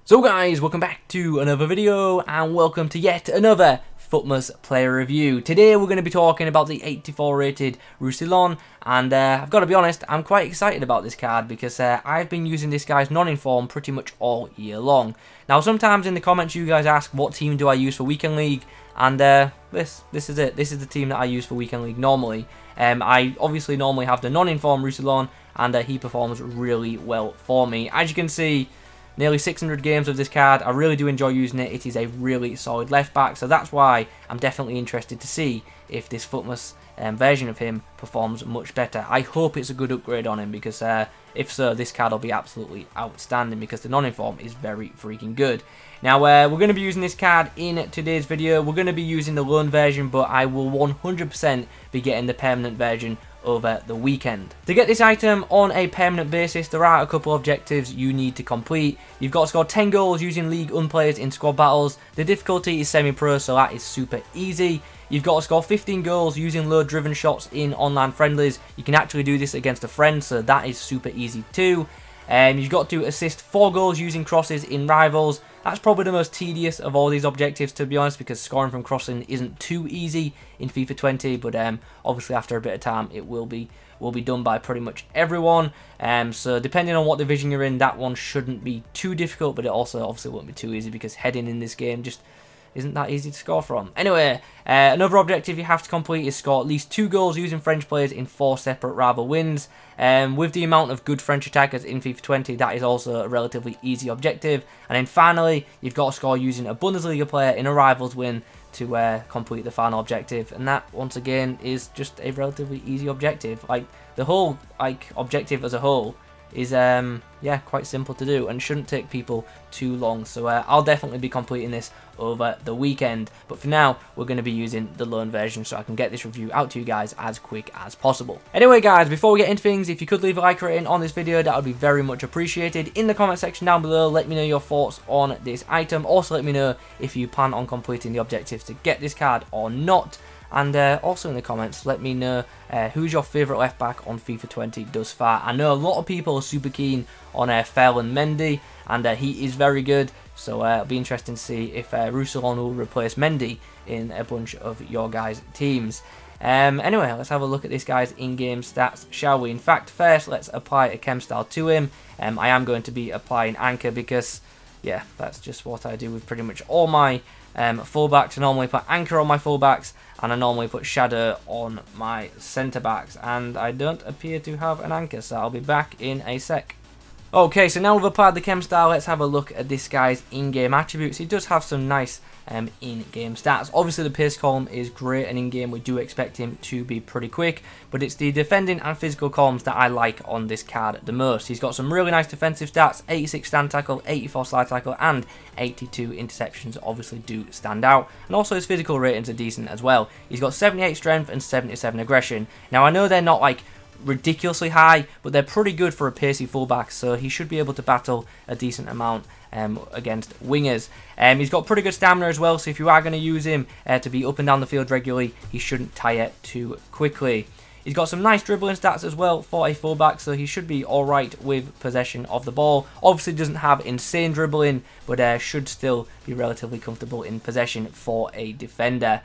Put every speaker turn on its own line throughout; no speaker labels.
So guys, welcome back to another video and welcome to yet another FUTMAS player review. Today we're going to be talking about the 84 rated Roussillon, and I've got to be honest, I'm quite excited about this card because I've been using this guy's non-inform pretty much all year long. Now sometimes in the comments you guys ask what team do I use for Weekend League, and this is it. This is the team that I use for Weekend League normally. I obviously normally have the non-inform Roussillon, and he performs really well for me. As you can see, nearly 600 games of this card. I really do enjoy using it. It is a really solid left back, so that's why I'm definitely interested to see if this FUTMAS version of him performs much better. I hope it's a good upgrade on him because if so, this card will be absolutely outstanding because the non-inform is very freaking good. Now, we're going to be using this card in today's video. We're going to be using the loan version, but I will 100% be getting the permanent version over the weekend. To get this item on a permanent basis, there are a couple of objectives you need to complete. You've got to score 10 goals using League players in squad battles. The difficulty is semi-pro, so that is super easy. You've got to score 15 goals using low-driven shots in online friendlies. You can actually do this against a friend, so that is super easy too. You've got to assist 4 goals using crosses in rivals. That's probably the most tedious of all these objectives, to be honest, because scoring from crossing isn't too easy in FIFA 20, but obviously after a bit of time it will be done by pretty much everyone. So depending on what division you're in, that one shouldn't be too difficult, but it also obviously won't be too easy because heading in this game just isn't that easy to score from. Anyway, another objective you have to complete is score at least 2 goals using French players in 4 separate rival wins. With the amount of good French attackers in FIFA 20, that is also a relatively easy objective. And then finally, you've got to score using a Bundesliga player in a rival's win to complete the final objective. And that, once again, is just a relatively easy objective. Like, the whole objective as a whole is yeah, quite simple to do and shouldn't take people too long. So I'll definitely be completing this over the weekend, but for now we're going to be using the loan version so I can get this review out to you guys as quick as possible. Anyway guys, before we get into things, if you could leave a like rating on this video, that would be very much appreciated. In the comment section down below, let me know your thoughts on this item. Also let me know if you plan on completing the objectives to get this card or not. And also in the comments, let me know who's your favourite left back on FIFA 20 thus far. I know a lot of people are super keen on Ferland Mendy, and he is very good. So it'll be interesting to see if Roussillon will replace Mendy in a bunch of your guys' teams. Anyway, let's have a look at this guy's in-game stats, shall we? In fact, first let's apply a chem style to him. I am going to be applying anchor because, yeah, that's just what I do with pretty much all my fullbacks. I normally put anchor on my fullbacks, and I normally put shadow on my centre backs, and I don't appear to have an anchor, so I'll be back in a sec. Okay, so now we've applied the chem style, let's have a look at this guy's in-game attributes. He does have some nice in-game stats. Obviously the pace column is great, and in-game we do expect him to be pretty quick, but it's the defending and physical columns that I like on this card the most. He's got some really nice defensive stats, 86 stand tackle, 84 slide tackle, and 82 interceptions obviously do stand out, and also his physical ratings are decent as well. He's got 78 strength and 77 aggression. Now I know they're not like ridiculously high, but they're pretty good for a pacey fullback, so he should be able to battle a decent amount against wingers. He's got pretty good stamina as well, so if you are going to use him to be up and down the field regularly, he shouldn't tire too quickly. He's got some nice dribbling stats as well for a fullback, so he should be alright with possession of the ball. Obviously doesn't have insane dribbling, but should still be relatively comfortable in possession for a defender.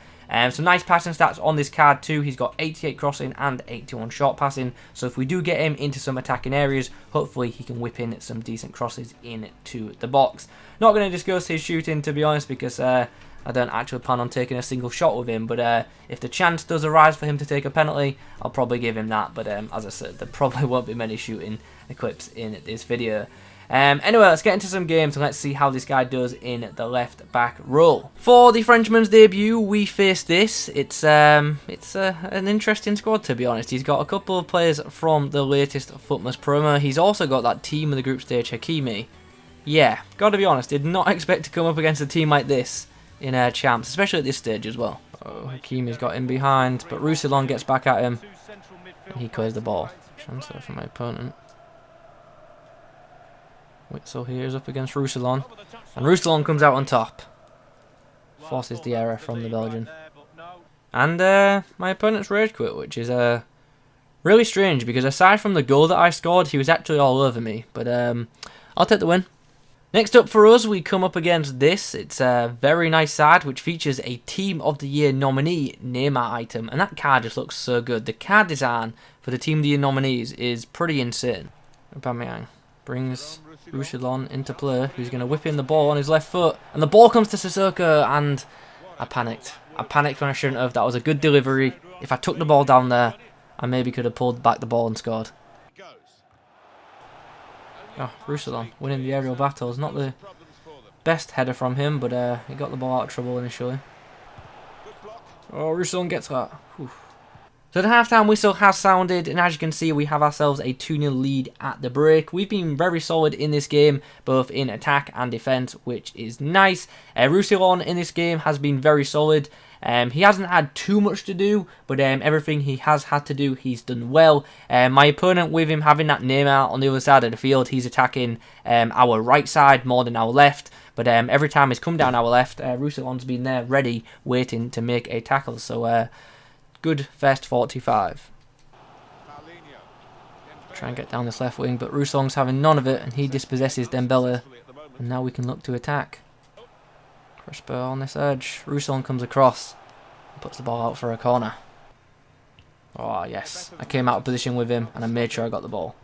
Some nice passing stats on this card too. He's got 88 crossing and 81 short passing, so if we do get him into some attacking areas, hopefully he can whip in some decent crosses into the box. Not going to discuss his shooting, to be honest, because I don't actually plan on taking a single shot with him, but if the chance does arise for him to take a penalty, I'll probably give him that, but as I said, there probably won't be many shooting clips in this video. Anyway, let's get into some games and let's see how this guy does in the left back role. For the Frenchman's debut, we face this. It's an interesting squad, to be honest. He's got a couple of players from the latest FUTMAS promo. He's also got that team in the group stage, Hakimi. Yeah, gotta be honest, did not expect to come up against a team like this in champs, especially at this stage as well. Oh, Hakimi's got in behind, but Roussillon gets back at him and he clears the ball. Transfer from my opponent. Witzel here is up against Roussillon, and Roussillon comes out on top. Forces the error from the Belgian. And my opponent's rage quit, which is really strange, because aside from the goal that I scored, he was actually all over me. But I'll take the win. Next up for us, we come up against this. It's a very nice side which features a Team of the Year nominee Neymar item, and that card just looks so good. The card design for the Team of the Year nominees is pretty insane. Aubameyang brings Roussillon into play, who's going to whip in the ball on his left foot, and the ball comes to Sissoko, and I panicked. I panicked when I shouldn't have. That was a good delivery. If I took the ball down there, I maybe could have pulled back the ball and scored. Oh, Roussillon winning the aerial battles. Not the best header from him, but he got the ball out of trouble initially. Oh, Roussillon gets that. Whew. So the half-time whistle has sounded, and as you can see, we have ourselves a 2-0 lead at the break. We've been very solid in this game, both in attack and defence, which is nice. Roussillon in this game has been very solid. He hasn't had too much to do, but everything he has had to do, he's done well. My opponent, with him having that Neymar on the other side of the field, he's attacking our right side more than our left. But every time he's come down our left, Roussillon's been there ready, waiting to make a tackle. So good first 45. Try and get down this left wing, but Roussillon's having none of it, and he dispossesses Dembele. And now we can look to attack. Crisper on this edge. Roussillon comes across and puts the ball out for a corner. Oh, yes. I came out of position with him, and I made sure I got the ball.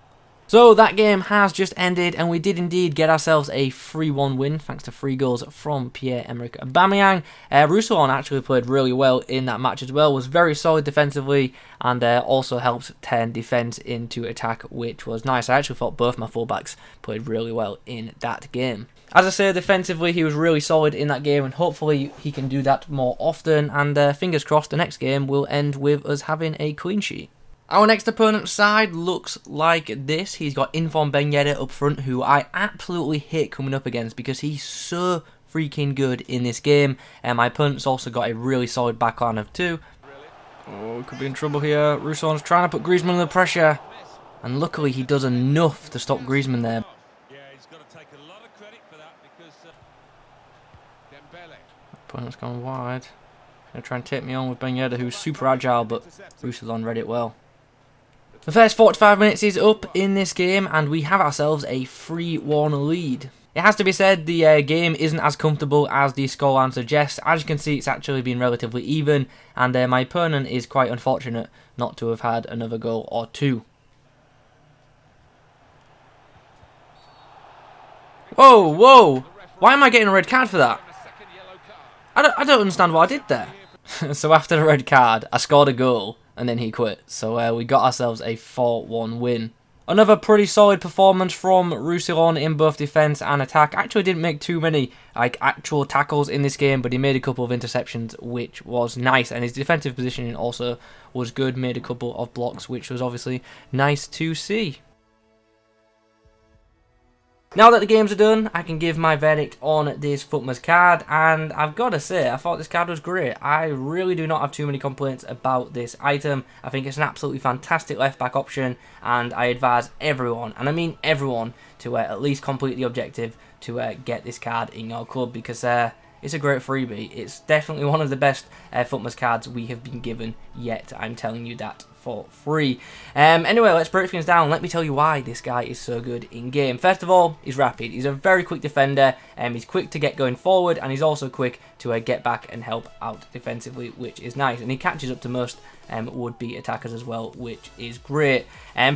So that game has just ended, and we did indeed get ourselves a 3-1 win, thanks to 3 goals from Pierre-Emerick Aubameyang. Roussillon actually played really well in that match as well, was very solid defensively, and also helped turn defence into attack, which was nice. I actually thought both my fullbacks played really well in that game. As I say, defensively he was really solid in that game, and hopefully he can do that more often, and fingers crossed the next game will end with us having a clean sheet. Our next opponent's side looks like this. He's got Inform Ben Yedder up front, who I absolutely hate coming up against because he's so freaking good in this game. And my opponent's also got a really solid backline of 2. Oh, could be in trouble here. Roussillon's trying to put Griezmann under pressure, and luckily he does enough to stop Griezmann there.
Yeah, he's got to take a lot of credit for that because Dembele.
Opponent's gone wide. Going to try and take me on with Ben Yedder, who's super agile, but Roussillon read it well. The first 45 minutes is up in this game, and we have ourselves a 3-1 lead. It has to be said, the game isn't as comfortable as the scoreline suggests. As you can see, it's actually been relatively even, and my opponent is quite unfortunate not to have had another goal or 2. Whoa, whoa! Why am I getting a red card for that? I don't understand what I did there. So after the red card, I scored a goal, and then he quit. So we got ourselves a 4-1 win. Another pretty solid performance from Roussillon in both defence and attack. Actually didn't make too many actual tackles in this game, but he made a couple of interceptions, which was nice. And his defensive positioning also was good. Made a couple of blocks, which was obviously nice to see. Now that the games are done, I can give my verdict on this FUTMAS card, and I've got to say, I thought this card was great. I really do not have too many complaints about this item. I think it's an absolutely fantastic left-back option, and I advise everyone, and I mean everyone, to at least complete the objective to get this card in your club, because it's a great freebie. It's definitely one of the best FUTMAS cards we have been given yet. I'm telling you that for free. Anyway, let's break things down. Let me tell you why this guy is so good in game. First of all, he's rapid. He's a very quick defender. He's quick to get going forward, and he's also quick to get back and help out defensively, which is nice. And he catches up to most would-be attackers as well, which is great.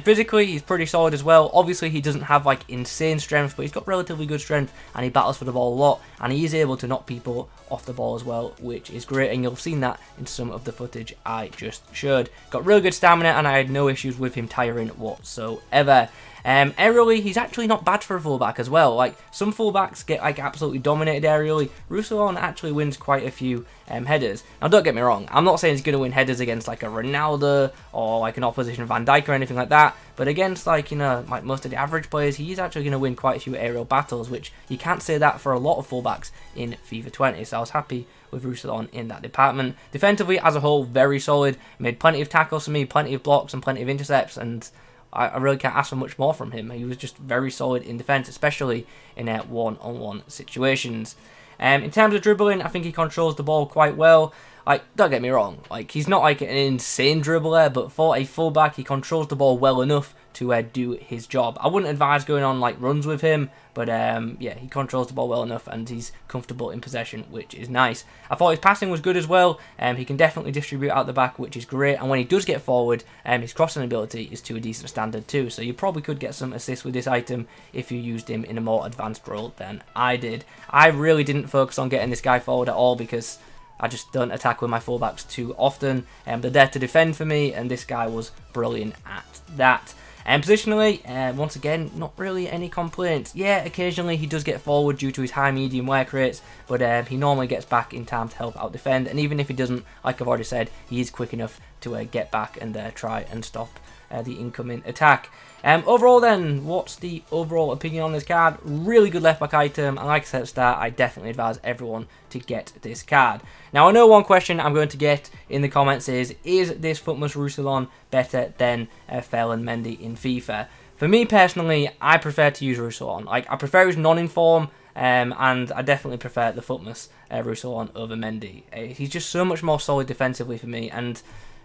Physically, he's pretty solid as well. Obviously, he doesn't have insane strength, but he's got relatively good strength, and he battles for the ball a lot, and he is able to knock people off the ball as well, which is great, and you'll have seen that in some of the footage I just showed. Got really good stamina, and I had no issues with him tiring whatsoever. Aerially, he's actually not bad for a fullback as well. Some fullbacks get absolutely dominated aerially. Roussillon actually wins quite a few headers. Now, don't get me wrong. I'm not saying he's going to win headers against a Ronaldo or an opposition Van Dijk or anything like that. But against most of the average players, he's actually going to win quite a few aerial battles, which you can't say that for a lot of fullbacks in FIFA 20. So I was happy with Roussillon in that department. Defensively, as a whole, very solid. Made plenty of tackles for me, plenty of blocks, and plenty of intercepts, and I really can't ask for much more from him. He was just very solid in defence, especially in one-on-one situations. In terms of dribbling, I think he controls the ball quite well. Like, don't get me wrong, like, he's not like an insane dribbler, but for a fullback, he controls the ball well enough to do his job. I wouldn't advise going on like runs with him, but yeah, he controls the ball well enough and he's comfortable in possession, which is nice. I thought his passing was good as well. He can definitely distribute out the back, which is great. And when he does get forward, his crossing ability is to a decent standard too. So you probably could get some assists with this item if you used him in a more advanced role than I did. I really didn't focus on getting this guy forward at all because I just don't attack with my fullbacks too often. They're there to defend for me, and this guy was brilliant at that. And positionally, once again, not really any complaints. Yeah, occasionally he does get forward due to his high-medium work rates, but he normally gets back in time to help out defend. And even if he doesn't, like I've already said, he is quick enough to get back and try and stop the incoming attack. Overall then, what's the overall opinion on this card? Really good left back item, and like I said at the start, I definitely advise everyone to get this card. Now I know one question I'm going to get in the comments is this FUTMAS Roussillon better than Ferland Mendy in FIFA? For me personally, I prefer to use Roussillon. Like, I prefer his non-inform, and I definitely prefer the FUTMAS Roussillon over Mendy. He's just so much more solid defensively for me, and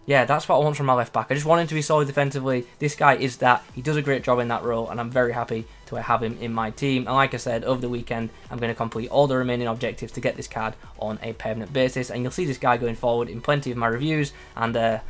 yeah, that's what I want from my left back. I just want him to be solid defensively. This guy is that. He does a great job in that role, and I'm very happy to have him in my team. And like I said, over the weekend, I'm going to complete all the remaining objectives to get this card on a permanent basis. And you'll see this guy going forward in plenty of my reviews. And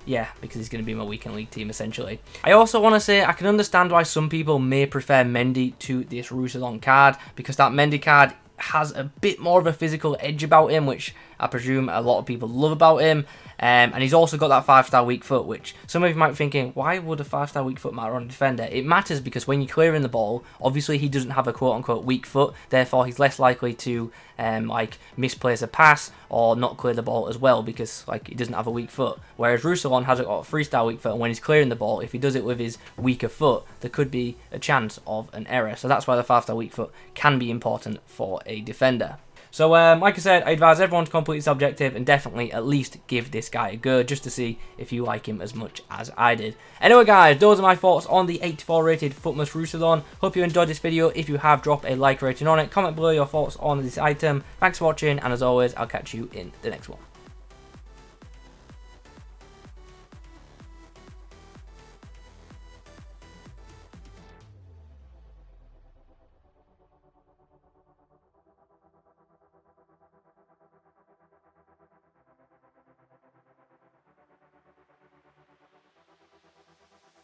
yeah, because he's going to be my weekend league team, essentially. I also want to say I can understand why some people may prefer Mendy to this Roussillon card, because that Mendy card has a bit more of a physical edge about him, which I presume a lot of people love about him. And he's also got that 5-star weak foot, which some of you might be thinking, why would a 5-star weak foot matter on a defender? It matters because when you're clearing the ball, obviously he doesn't have a quote-unquote weak foot, therefore he's less likely to like misplace a pass or not clear the ball as well because like he doesn't have a weak foot. Whereas Roussillon has got a 3-star weak foot, and when he's clearing the ball, if he does it with his weaker foot, there could be a chance of an error. So that's why the 5-star weak foot can be important for a defender. So, like I said, I advise everyone to complete this objective and definitely at least give this guy a go just to see if you like him as much as I did. Anyway, guys, those are my thoughts on the 84 rated FUTMAS Roussillon. Hope you enjoyed this video. If you have, drop a like rating on it. Comment below your thoughts on this item. Thanks for watching, and as always, I'll catch you in the next one.